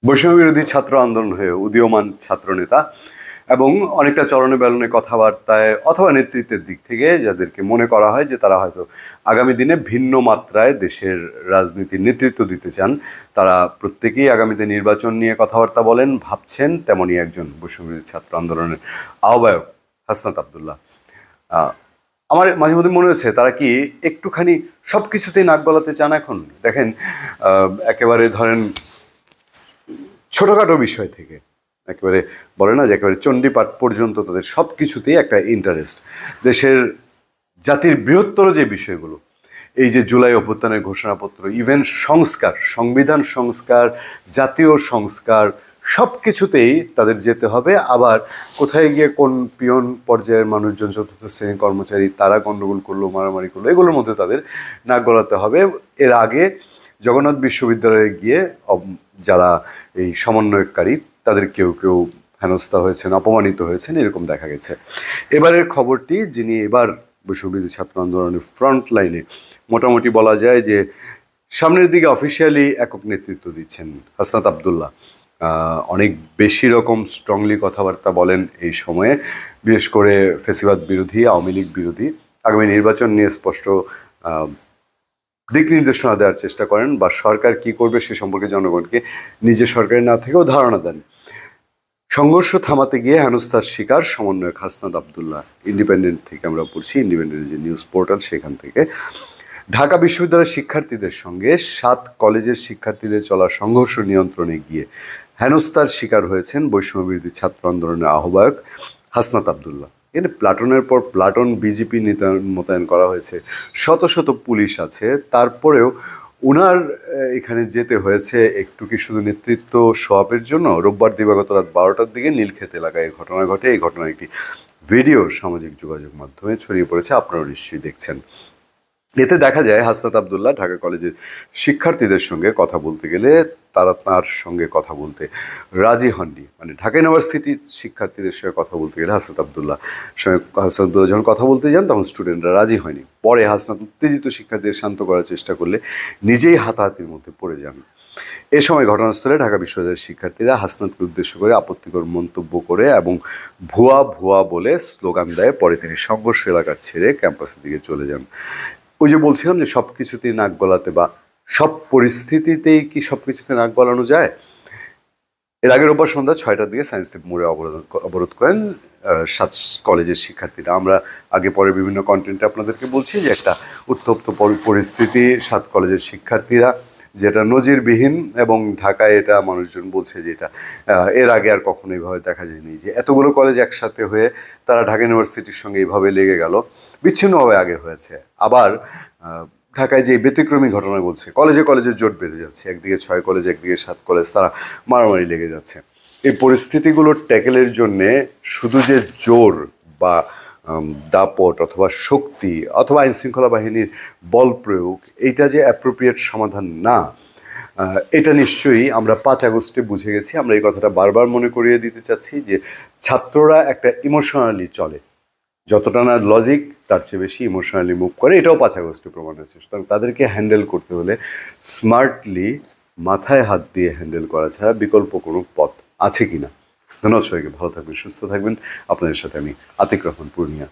বৈষম্যবিরোধী ছাত্র আন্দোলন হয়ে উদীয়মান ছাত্রনেতা এবং অনেকটা চলনে বেলনে কথাবার্তায় অথবা নেতৃত্বের দিক থেকে যাদেরকে মনে করা হয় যে তারা হয়তো আগামী দিনে ভিন্ন মাত্রায় দেশের রাজনীতির নেতৃত্ব দিতে চান, তারা প্রত্যেকেই আগামীতে নির্বাচন নিয়ে কথাবার্তা বলেন, ভাবছেন। তেমনই একজন বৈষম্যবিরোধী ছাত্র আন্দোলনের আহ্বায়ক হাসনাত আবদুল্লাহ। আমার মাঝে মধ্যে মনে হচ্ছে তারা কি একটুখানি সব কিছুতেই নাক গলাতে চান এখন। দেখেন, একেবারে ধরেন ছোটোখাটো বিষয় থেকে একেবারে বলে না যে একেবারে চণ্ডীপাঠ পর্যন্ত তাদের সব কিছুতেই একটা ইন্টারেস্ট। দেশের জাতির বৃহত্তর যে বিষয়গুলো, এই যে জুলাই অভ্যুত্থানের ঘোষণাপত্র, ইভেন সংস্কার, সংবিধান সংস্কার, জাতীয় সংস্কার, সব কিছুতেই তাদের যেতে হবে। আবার কোথায় গিয়ে কোন পিয়ন পর্যায়ের মানুষজন, চতুর্থ শ্রেণীর কর্মচারী, তারা গণ্ডগোল করলো, মারামারি করলো, এগুলোর মধ্যে তাদের নাক গলাতে হবে। এর আগে জগন্নাথ বিশ্ববিদ্যালয়ে গিয়ে যারা এই সমন্বয়কারী তাদের কেউ কেউ হেনস্থা হয়েছেন, অপমানিত হয়েছেন, এরকম দেখা গেছে। এবারের খবরটি, যিনি এবার বৈষম্যবিরোধী ছাত্র আন্দোলনের ফ্রন্ট লাইনে মোটামুটি বলা যায় যে সামনের দিকে অফিসিয়ালি একক নেতৃত্ব দিচ্ছেন হাসনাত আবদুল্লাহ, অনেক বেশি রকম স্ট্রংলি কথাবার্তা বলেন এই সময়ে, বিশেষ করে ফেসিবাদ বিরোধী, আওয়ামী লীগ বিরোধী, আগামী নির্বাচন নিয়ে স্পষ্ট দিক নির্দেশনা দেওয়ার চেষ্টা করেন, বা সরকার কি করবে সে সম্পর্কে জনগণকে নিজের সরকারের না থেকেও ধারণা দেন। সংঘর্ষ থামাতে গিয়ে হেনস্থার শিকার সমন্বয়ক হাসনাত আবদুল্লাহ। ইন্ডিপেন্ডেন্ট থেকে আমরা পড়ছি, ইন্ডিপেন্ডেন্টের যে নিউজ পোর্টাল সেখান থেকে। ঢাকা বিশ্ববিদ্যালয়ের শিক্ষার্থীদের সঙ্গে 7 কলেজের শিক্ষার্থীদের চলা সংঘর্ষ নিয়ন্ত্রণে গিয়ে হেনস্থার শিকার হয়েছেন বৈষম্যবিরোধী ছাত্র আন্দোলনের আহ্বায়ক হাসনাত আবদুল্লাহ। এখানে প্লাটনের পর প্লাটন বিজেপি মোতায়েন করা হয়েছে, শত শত পুলিশ আছে, তারপরেও উনার এখানে যেতে হয়েছে একটু কি শুধু নেতৃত্ব শোয়াপের জন্য। রোববার দিবাগত রাত 12টার দিকে নীলক্ষেত এলাকায় এই ঘটনা ঘটে। এই ঘটনার একটি ভিডিও সামাজিক যোগাযোগ মাধ্যমে ছড়িয়ে পড়েছে, আপনারা নিশ্চয়ই দেখছেন। এতে দেখা যায় হাসনাত আবদুল্লাহ ঢাকা কলেজের শিক্ষার্থীদের সঙ্গে কথা বলতে গেলে তারা তার সঙ্গে কথা বলতে রাজি হননি। মানে ঢাকা ইউনিভার্সিটির শিক্ষার্থীদের সঙ্গে কথা বলতে গেলে হাসনাত আবদুল্লাহ যখন কথা বলতে যান তখন স্টুডেন্টরা রাজি হয়নি। পরে হাসনাত উত্তেজিত শিক্ষার্থীদের শান্ত করার চেষ্টা করলে নিজেই হাতাহাতির মধ্যে পড়ে যান। এ সময় ঘটনাস্থলে ঢাকা বিশ্ববিদ্যালয়ের শিক্ষার্থীরা হাসনাতকে উদ্দেশ্য করে আপত্তিকর মন্তব্য করে এবং ভুয়া ভুয়া বলে স্লোগান দেয়। পরে তিনি সংঘর্ষ এলাকা ছেড়ে ক্যাম্পাসের দিকে চলে যান। ওই যে বলছিলাম যে সব কিছুতেই নাক গলাতে, বা সব পরিস্থিতিতেই কি সব কিছুতে নাক গলানো যায়। এর আগের রোববার সন্ধ্যা 6টার দিকে সায়েন্স ল্যাব মোড়ে অবরোধ করেন 7 কলেজের শিক্ষার্থীরা। আমরা আগে পরে বিভিন্ন কন্টেন্টে আপনাদেরকে বলছি যে একটা উত্তপ্ত পরিস্থিতি, 7 কলেজের শিক্ষার্থীরা, যেটা নজিরবিহীন, এবং ঢাকায় এটা মানুষজন বলছে যে এটা এর আগে আর কখনো এইভাবে দেখা যায়নি, যে এতগুলো কলেজ একসাথে হয়ে তারা ঢাকা ইউনিভার্সিটির সঙ্গে এইভাবে লেগে গেল। বিচ্ছিন্নভাবে আগে হয়েছে, আবার ঢাকায় যে ব্যতিক্রমী ঘটনা বলছে, কলেজে কলেজে জোট বেঁধে যাচ্ছে, একদিকে 6 কলেজ, একদিকে 7 কলেজ, তারা মারামারি লেগে যাচ্ছে। এই পরিস্থিতিগুলোর ট্যাকেলের জন্যে শুধু যে জোর বা দাপট অথবা শক্তি অথবা আইনশৃঙ্খলা বাহিনীর বল প্রয়োগ, এইটা যে অ্যাপ্রোপ্রিয়েট সমাধান না, এটা নিশ্চয়ই আমরা 5 আগস্টে বুঝে গেছি। আমরা এই কথাটা বারবার মনে করিয়ে দিতে চাচ্ছি যে ছাত্ররা একটা ইমোশনালি চলে, যতটা না লজিক তার চেয়ে বেশি ইমোশনালি মুভ করে, এটাও 5 আগস্টে প্রমাণ হয়েছে। সুতরাং তাদেরকে হ্যান্ডেল করতে হলে স্মার্টলি মাথায় হাত দিয়ে হ্যান্ডেল করা ছাড়া বিকল্প কোনো পথ আছে কিনা। ধন্যবাদ সবাইকে, ভালো থাকবেন, সুস্থ থাকবেন। আপনাদের সাথে আমি আতিক রহমান, পূর্ণিয়া।